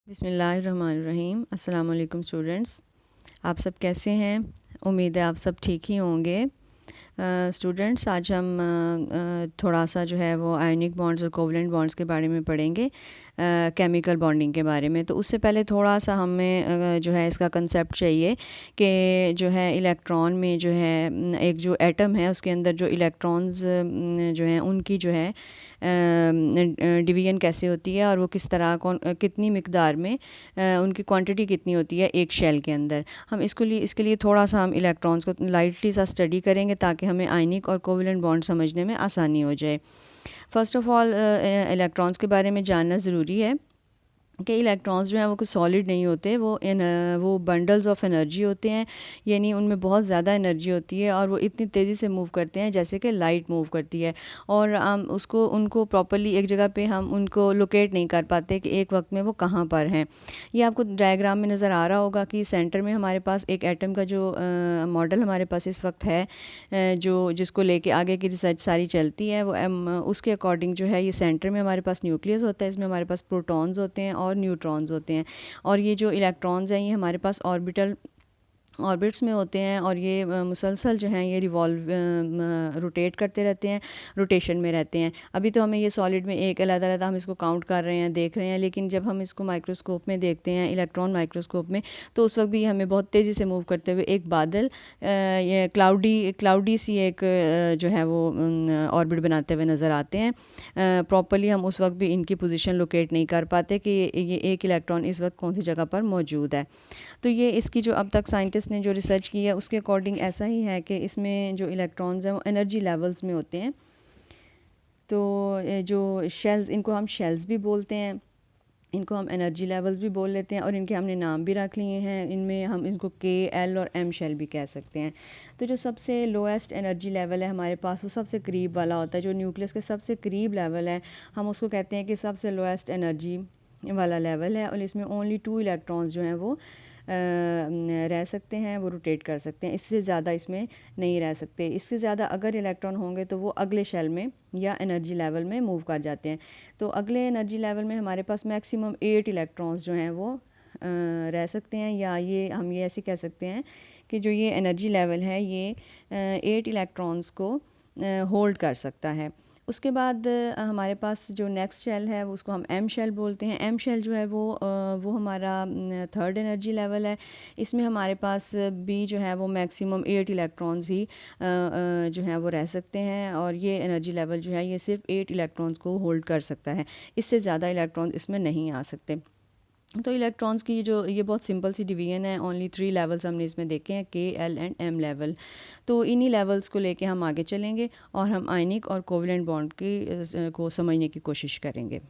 बिस्मिल्लाहिर्रहमानिर्रहीम। अस्सलाम वालेकुम स्टूडेंट्स, आप सब कैसे हैं? उम्मीद है आप सब ठीक ही होंगे। स्टूडेंट्स, आज हम थोड़ा सा जो है वो आयनिक बॉन्ड्स और कोवलेंट बॉन्ड्स के बारे में पढ़ेंगे, केमिकल बॉन्डिंग के बारे में। तो उससे पहले थोड़ा सा हमें जो है इसका कंसेप्ट चाहिए कि जो है इलेक्ट्रॉन में जो है एक जो एटम है उसके अंदर जो इलेक्ट्रॉन्स जो हैं उनकी जो है डिवीजन कैसे होती है और वो किस तरह कितनी मिकदार में उनकी क्वांटिटी कितनी होती है एक शेल के अंदर। हम इसके लिए थोड़ा सा हम इलेक्ट्रॉन्स को लाइटली सा स्टडी करेंगे ताकि हमें आयनिक और कोवलेंट बॉन्ड समझने में आसानी हो जाए। फ़र्स्ट ऑफ़ ऑल इलेक्ट्रॉन्स के बारे में जानना ज़रूरी है कि इलेक्ट्रॉन्स जो हैं वो कुछ सॉलिड नहीं होते, वो बंडल्स ऑफ एनर्जी होते हैं, यानी उनमें बहुत ज़्यादा एनर्जी होती है और वो इतनी तेज़ी से मूव करते हैं जैसे कि लाइट मूव करती है। और हम उनको प्रॉपर्ली एक जगह पे हम उनको लोकेट नहीं कर पाते कि एक वक्त में वो कहाँ पर हैं। ये आपको डायग्राम में नज़र आ रहा होगा कि सेंटर में हमारे पास एक एटम का जो मॉडल हमारे पास इस वक्त है, जिसको लेके आगे की रिसर्च सारी चलती है, वो उसके अकॉर्डिंग जो है ये सेंटर में हमारे पास न्यूक्लियस होता है, इसमें हमारे पास प्रोटॉन्स होते हैं और न्यूट्रॉन्स होते हैं। और ये जो इलेक्ट्रॉन्स हैं ये हमारे पास ऑर्बिट्स में होते हैं और ये मुसलसल जो हैं ये रोटेट करते रहते हैं, रोटेशन में रहते हैं। अभी तो हमें ये सॉलिड में एक अलग-अलग हम इसको काउंट कर रहे हैं, देख रहे हैं, लेकिन जब हम इसको माइक्रोस्कोप में देखते हैं, इलेक्ट्रॉन माइक्रोस्कोप में, तो उस वक्त भी हमें बहुत तेज़ी से मूव करते हुए एक बादल, ये क्लाउडी सी एक जो है वो ऑर्बिट बनाते हुए नज़र आते हैं। प्रॉपरली हम उस वक्त भी इनकी पोजीशन लोकेट नहीं कर पाते कि ये एक इलेक्ट्रॉन इस वक्त कौन सी जगह पर मौजूद है। तो ये इसकी जो अब तक साइंटिस्ट ने जो रिसर्च की है उसके अकॉर्डिंग ऐसा ही है कि इसमें जो इलेक्ट्रॉन्स हैं वो एनर्जी लेवल्स में होते हैं। तो जो शेल्स, इनको हम शेल्स भी बोलते हैं, इनको हम एनर्जी लेवल्स भी बोल लेते हैं और इनके हमने नाम भी रख लिए हैं। इनमें हम इसको के, एल और एम शेल भी कह सकते हैं। तो जो सबसे लोएस्ट एनर्जी लेवल है हमारे पास वो सबसे करीब वाला होता है, जो न्यूक्लियस के सबसे करीब लेवल है, हम उसको कहते हैं कि सबसे लोएस्ट एनर्जी वाला लेवल है। और इसमें ओनली 2 इलेक्ट्रॉन्स जो हैं वो रह सकते हैं, वो रोटेट कर सकते हैं, इससे ज़्यादा इसमें नहीं रह सकते। इससे ज़्यादा अगर इलेक्ट्रॉन होंगे तो वो अगले शेल में या एनर्जी लेवल में मूव कर जाते हैं। तो अगले एनर्जी लेवल में हमारे पास मैक्सिमम 8 इलेक्ट्रॉन्स जो हैं वो रह सकते हैं, या हम ये ऐसे कह सकते हैं कि जो ये एनर्जी लेवल है ये 8 इलेक्ट्रॉन्स को होल्ड कर सकता है। उसके बाद हमारे पास जो नेक्स्ट शेल है वो उसको हम एम शेल बोलते हैं। एम शेल जो है वो हमारा थर्ड एनर्जी लेवल है। इसमें हमारे पास भी जो है वो मैक्सिमम 8 इलेक्ट्रॉन्स ही जो है वो रह सकते हैं और ये एनर्जी लेवल जो है ये सिर्फ 8 इलेक्ट्रॉन्स को होल्ड कर सकता है, इससे ज़्यादा इलेक्ट्रॉन्स इसमें नहीं आ सकते। तो इलेक्ट्रॉन्स की जो ये बहुत सिंपल सी डिवीजन है, ओनली 3 लेवल्स हमने इसमें देखे हैं, के, एल एंड एम लेवल। तो इन्हीं लेवल्स को लेके हम आगे चलेंगे और हम आयनिक और कोवलेंट बॉन्ड को समझने की कोशिश करेंगे।